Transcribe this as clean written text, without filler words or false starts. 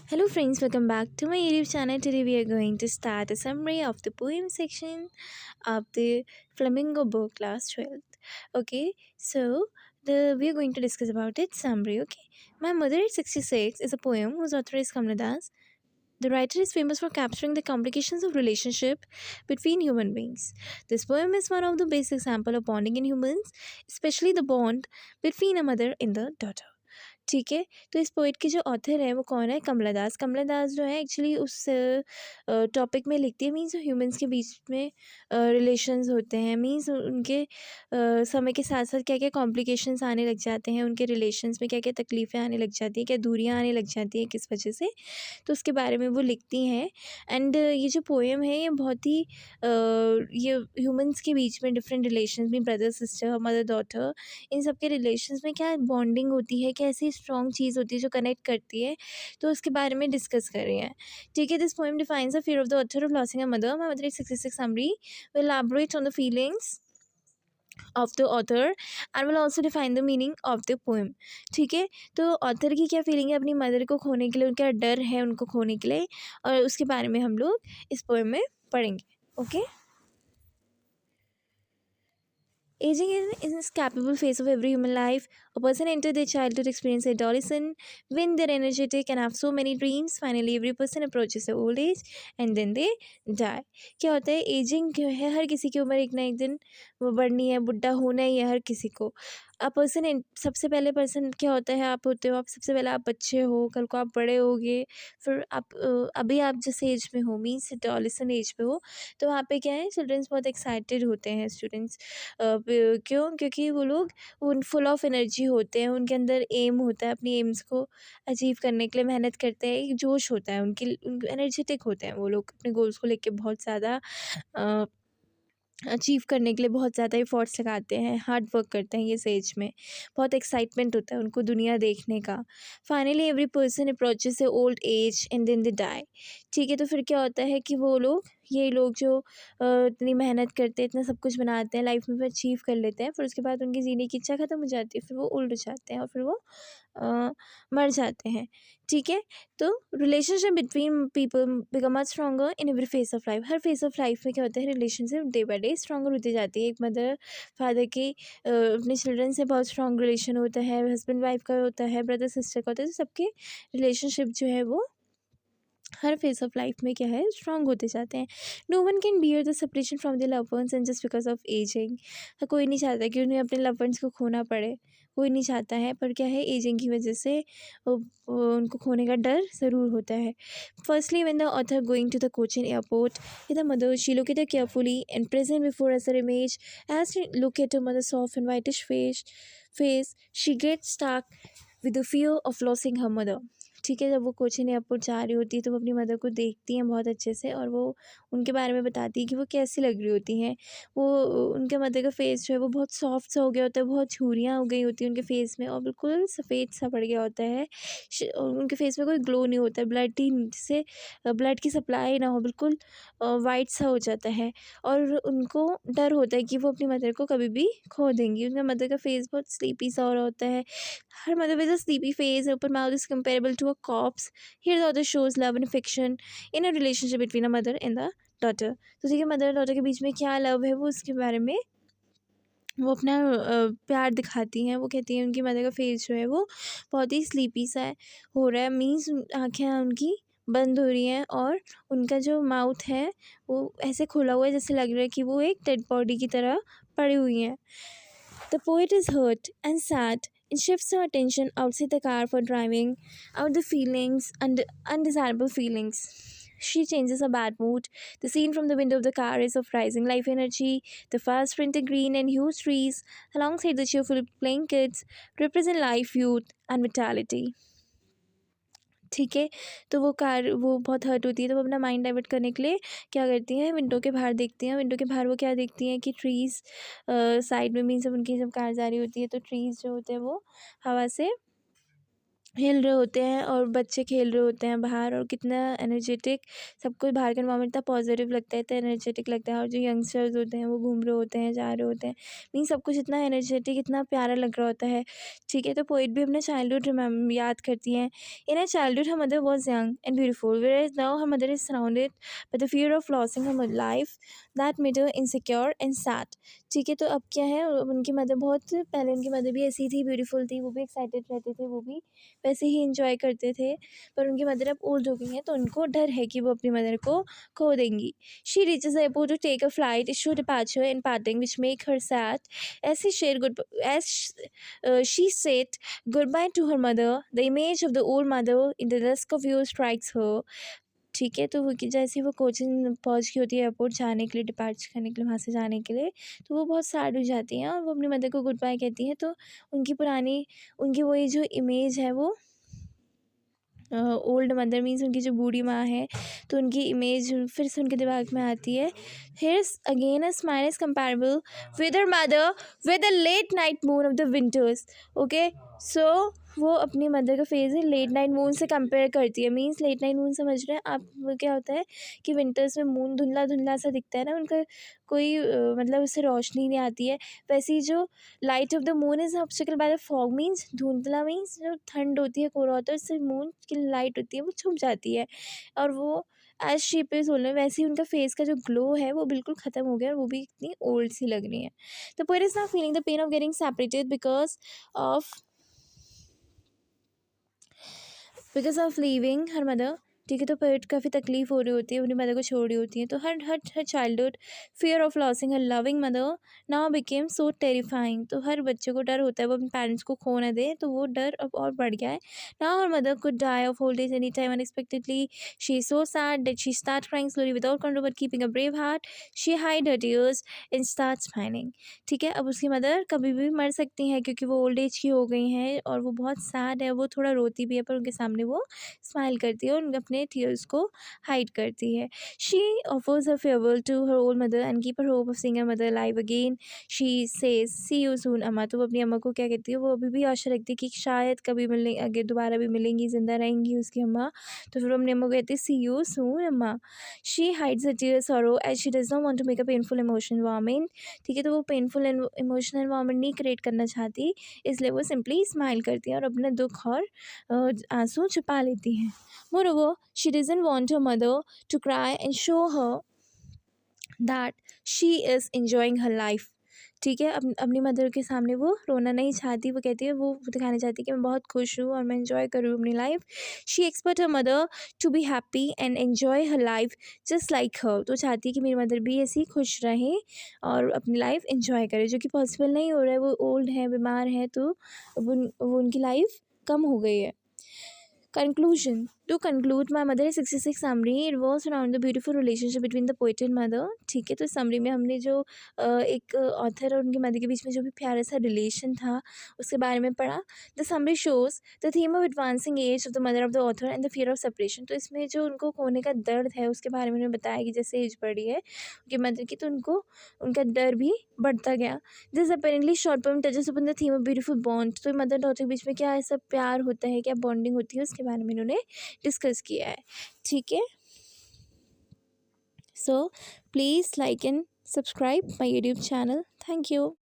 Hello friends, welcome back to my YouTube channel. Today we are going to start a summary of the poem section of the Flamingo book class 12th. Okay, so we are going to discuss about its summary. Okay, My Mother at 66 is a poem whose author is Kamla Das. The writer is famous for capturing the complications of relationship between human beings. This poem is one of the best example of bonding in humans, especially the bond between a mother and the daughter. ठीक है, तो इस poet के जो author हैं वो कौन है? कमला दास। कमला दास जो है एक्चुअली उस टॉपिक में लिखती है, मीन्स ह्यूमन्स के बीच में रिलेशंस होते हैं, मीन्स उनके समय के साथ साथ क्या क्या कॉम्प्लिकेशंस आने लग जाते हैं, उनके रिलेशंस में क्या क्या तकलीफ़ें आने लग जाती हैं, क्या दूरियां आने लग जाती हैं, किस वजह से, तो उसके बारे में वो लिखती हैं। एंड ये जो पोएम है ये बहुत ही ये ह्यूमन्स के बीच में डिफरेंट रिलेशंस में brother sister mother daughter in सब के रिलेशंस में क्या बॉन्डिंग होती है, क्या ऐसी स्ट्रॉन्ग चीज़ होती है जो कनेक्ट करती है, तो उसके बारे में डिस्कस कर रहे हैं। ठीक है, this poem defines the fear of the author of losing a mother. My mother 66 summary will elaborate on the feelings of the author and will also define the meaning of the poem. ठीक है, तो author की क्या feeling है अपनी mother को खोने के लिए, उनका डर है उनको खोने के लिए, और उसके बारे में हम लोग इस पोएम में पढ़ेंगे. Okay Aging is an inescapable phase of every human life. A person enters their childhood, experience adolescence, when they're energetic and have so many dreams. Finally, every person approaches the old age and then they die. क्या होता है? Ageing जो है हर किसी की उम्र एक ना एक दिन वो बढ़नी है, बुढ़ा होना ही है हर किसी को. अ पर्सन सबसे पहले पर्सन क्या होता है? आप होते हो, आप सबसे पहले आप बच्चे हो, कल को आप बड़े होगे, फिर आप अभी आप जिस एज में हो मीन्स एडोलेसेंट एज पे हो, तो वहाँ पे क्या है, चिल्ड्रंस बहुत एक्साइटेड होते हैं. स्टूडेंट्स क्यों? क्योंकि वो लोग उन फुल ऑफ एनर्जी होते हैं, उनके अंदर एम होता है, अपनी एम्स को अचीव करने के लिए मेहनत करते हैं, एक जोश होता है उनकी, एनर्जेटिक होते हैं वो लोग, अपने गोल्स को लेके बहुत ज़्यादा अचीव करने के लिए बहुत ज़्यादा एफर्ट्स लगाते हैं, हार्ड वर्क करते हैं. इस एज में बहुत एक्साइटमेंट होता है उनको दुनिया देखने का. Finally every person approaches a old age and then they die. ठीक है, तो फिर क्या होता है कि वो लोग, ये लोग जो इतनी मेहनत करते हैं, इतना सब कुछ बनाते हैं लाइफ में, फिर अचीव कर लेते हैं, फिर उसके बाद उनकी जीने की इच्छा ख़त्म हो जाती है, फिर वो ओल्ड हो जाते हैं और फिर वो मर जाते हैं. ठीक है, तो relationship between people become much stronger in every phase of life. Her phase of life में क्या होता है, relationship day by day stronger होती जाती है. एक मदर फादर की अपने चिल्ड्रन से बहुत स्ट्रॉन्ग रिलेशन होता है, हस्बैंड वाइफ का होता है, ब्रदर सिस्टर का होता है, तो सबके रिलेशनशिप जो है वो हर फेज ऑफ लाइफ में क्या है, स्ट्रॉन्ग होते जाते हैं. No one can bear the separation from the love once and just because of ageing. कोई नहीं चाहता कि उन्हें अपने लव वंस को खोना पड़े, कोई नहीं चाहता है, पर क्या है, एजिंग की वजह से उनको खोने का डर ज़रूर होता है. Firstly when the author going to the Cochin airport with her mother, she looked at her carefully and present before us her image. As she looked at her mother's soft and whitish face, she gets stuck with the fear of losing her mother. ठीक है, जब वो Cochin airport जा रही होती है तो वो अपनी मदर को देखती हैं बहुत अच्छे से, और वो उनके बारे में बताती है कि वो कैसी लग रही होती हैं. वो उनके मदर का फेस जो है वो बहुत सॉफ्ट सा हो गया होता है, बहुत झुर्रियाँ हो गई होती हैं उनके फेस में, और बिल्कुल सफ़ेद सा पड़ गया होता है. उनके फेस में कोई ग्लो नहीं होता है, ब्लड ही से ब्लड की सप्लाई ना हो, बिल्कुल वाइट सा हो जाता है, और उनको डर होता है कि वो अपनी मदर को कभी भी खो देंगी. उनके मदर का फेस बहुत स्लीपी सा हो रहा होता है. Her mother with a sleepy face, open mouth is comparable to a corpse. Here the author shows love and affection in a relationship between a mother and the daughter. तो ठीक है, mother और daughter के बीच में क्या love है वो उसके बारे में वो अपना प्यार दिखाती हैं. वो कहती हैं उनकी मदर का फेस जो है वो बहुत ही स्लीपी सा है, हो रहा है, मीन्स आँखें उनकी बंद हो रही हैं, और उनका जो माउथ है वो ऐसे खुला हुआ है जैसे लग रहा है कि वो एक डेड बॉडी की तरह पड़ी हुई हैं. The poet is hurt and sad and shifts her attention outside the car for driving out the feelings and undesirable feelings. She changes her bad mood. The scene from the window of the car is of rising life energy. The fast printed green and huge trees, alongside the cheerful playing kids, represent life, youth, and vitality. ठीक है, तो वो बहुत hurt होती है, तो वो अपना माइंड डाइवर्ट करने के लिए क्या करती हैं, विंडो के बाहर देखती हैं. विंडो के बाहर वो क्या देखती हैं कि ट्रीज़ साइड में मीन्स जब उनकी जब कार जा रही होती है तो ट्रीज़ जो होते हैं वो हवा से खेल रहे होते हैं और बच्चे खेल रहे होते हैं बाहर, और कितना एनर्जेटिक, सबको बाहर का एनवायरनमेंट इतना पॉजिटिव लगता है, इतना एनर्जेटिक लगता है। और जो यंगस्टर्स होते हैं वो घूम रहे होते हैं, जा रहे होते हैं, मीन सब कुछ इतना एनर्जेटिक, इतना प्यारा लग रहा होता है। ठीक है, तो पोइट भी अपना चाइल्डहुड याद करती हैं। In a childhood her mother was young and beautiful, where as now her mother is surrounded by the fear of losing her life that made her insecure and sad. ठीक है, तो अब क्या है, उनकी मदर बहुत, पहले उनकी मदर भी ऐसी थी, ब्यूटीफुल थी, वो भी एक्साइटेड रहते थे, वो भी वैसे ही एंजॉय करते थे। पर उनकी मदर अब ओल्ड हो गई हैं, तो उनको डर है कि वो अपनी मदर को खो देंगी। She reaches the airport to take a flight, issue departure and parting which make her sad as she share good as she said good bye to her mother, the image of the old mother in the dusk of you strikes her. ठीक है, तो वो कि जैसे ही वो coaching पहुंच गई होती है एयरपोर्ट जाने के लिए, डिपार्च करने के लिए, वहाँ से जाने के लिए, तो वो बहुत सैड हो जाती हैं और वो अपनी मदर को गुड बाय कहती हैं। तो उनकी पुरानी, उनकी वही जो इमेज है वो ओल्ड मदर मीन्स उनकी जो बूढ़ी माँ है, तो उनकी इमेज फिर से उनके दिमाग में आती है। Here's again a smile is comparable with her mother with the late night moon of the winters. Okay, so वो अपनी मदर का फेस है लेट नाइट मून से कंपेयर करती है। मीन्स लेट नाइट मून समझ रहे हैं आप, वो क्या होता है कि विंटर्स में मून धुंधला धुंधला सा दिखता है ना, उनका कोई मतलब उससे रोशनी नहीं आती है। वैसे ही जो light of the moon is obstacle by the fog, means धुंधला मीन्स जो ठंड होती है, कोहरा होता है, उससे मून की लाइट होती है वो छुप जाती है। और वो एज शीप इज ओल्डर, वैसे ही उनका फेस का जो ग्लो है वो बिल्कुल ख़त्म हो गया और वो भी इतनी ओल्ड सी लग रही है। The poet is not feeling the pain of getting separated of because of leaving her mother. ठीक है, तो पोएट काफ़ी तकलीफ हो रही होती है, अपनी मदर को छोड़ रही होती है। तो her childhood fear of losing her loving mother now became so terrifying. तो हर बच्चे को डर होता है वो अपने पेरेंट्स को खो ना दे, तो वो डर अब और बढ़ गया है। Now her mother could die of old age any time unexpectedly, she is so sad that she start crying slowly without control but keeping a brave heart, she hide her tears and start smiling. ठीक है, अब उसकी mother कभी भी मर सकती हैं क्योंकि वो ओल्ड एज की हो गई हैं और वो बहुत सैड है, वो थोड़ा रोती भी है, पर उनके सामने वो स्माइल करती है और अपने टीयर्स को हाइड करती है। She offers her farewell to her old mother and keep her hope of seeing her mother live again. She says see you soon अम्मा। तो वो अपनी अम्मा को क्या कहती है, वो अभी भी आशा रखती है कि शायद कभी मिलने आगे दोबारा भी मिलेंगी, ज़िंदा रहेंगी उसकी अम्मा। तो फिर वो अपनी अम्मा को कहती है सी यू सून अम्मा। She hides her tear sorrow as she does not want to make a painful emotion warming. ठीक है, तो वो पेनफुल इमोशनल इन्वायरमेंट नहीं क्रिएट करना चाहती, इसलिए वो सिंपली स्माइल करती है और अपने दुख और आंसू छुपा लेती हैं। Moreover, she doesn't want her mother to cry and show her that she is enjoying her life. ठीक है, अपनी मदर के सामने वो रोना नहीं चाहती, वो कहती है, वो दिखाना चाहती है कि मैं बहुत खुश हूँ और मैं इन्जॉय कर रही हूँ अपनी life. She expect her mother to be happy and enjoy her life just like her. तो चाहती है कि मेरी मदर भी ऐसी खुश रहे और अपनी लाइफ इन्जॉय करे, जो कि पॉसिबल नहीं हो रहा है। वो ओल्ड है, बीमार है, तो वो उनकी लाइफ कम हो गई है। Conclusion. To conclude, my mother is 66 summary. It was around the beautiful relationship between the poet and mother. ठीक है, तो समरी में हमने जो एक ऑथर और उनकी मदर के बीच में जो भी प्यारा सा रिलेशन था उसके बारे में पढ़ा। The summary shows the theme of advancing as of the mother of the author and the fear of separation. तो इसमें जो उनको खोने का दर्द है उसके बारे में उन्होंने बताया कि जैसे एज बढ़ी है उनकी मदर की, तो उनको उनका डर भी बढ़ता गया। This apparently short poem touches upon the theme of beautiful bond. तो मदर डॉटर के बीच में क्या ऐसा प्यार होता है, क्या बॉन्डिंग होती है, उसके बारे में इन्होंने डिस्कस किया है। ठीक है, so please like and subscribe my YouTube channel. Thank you.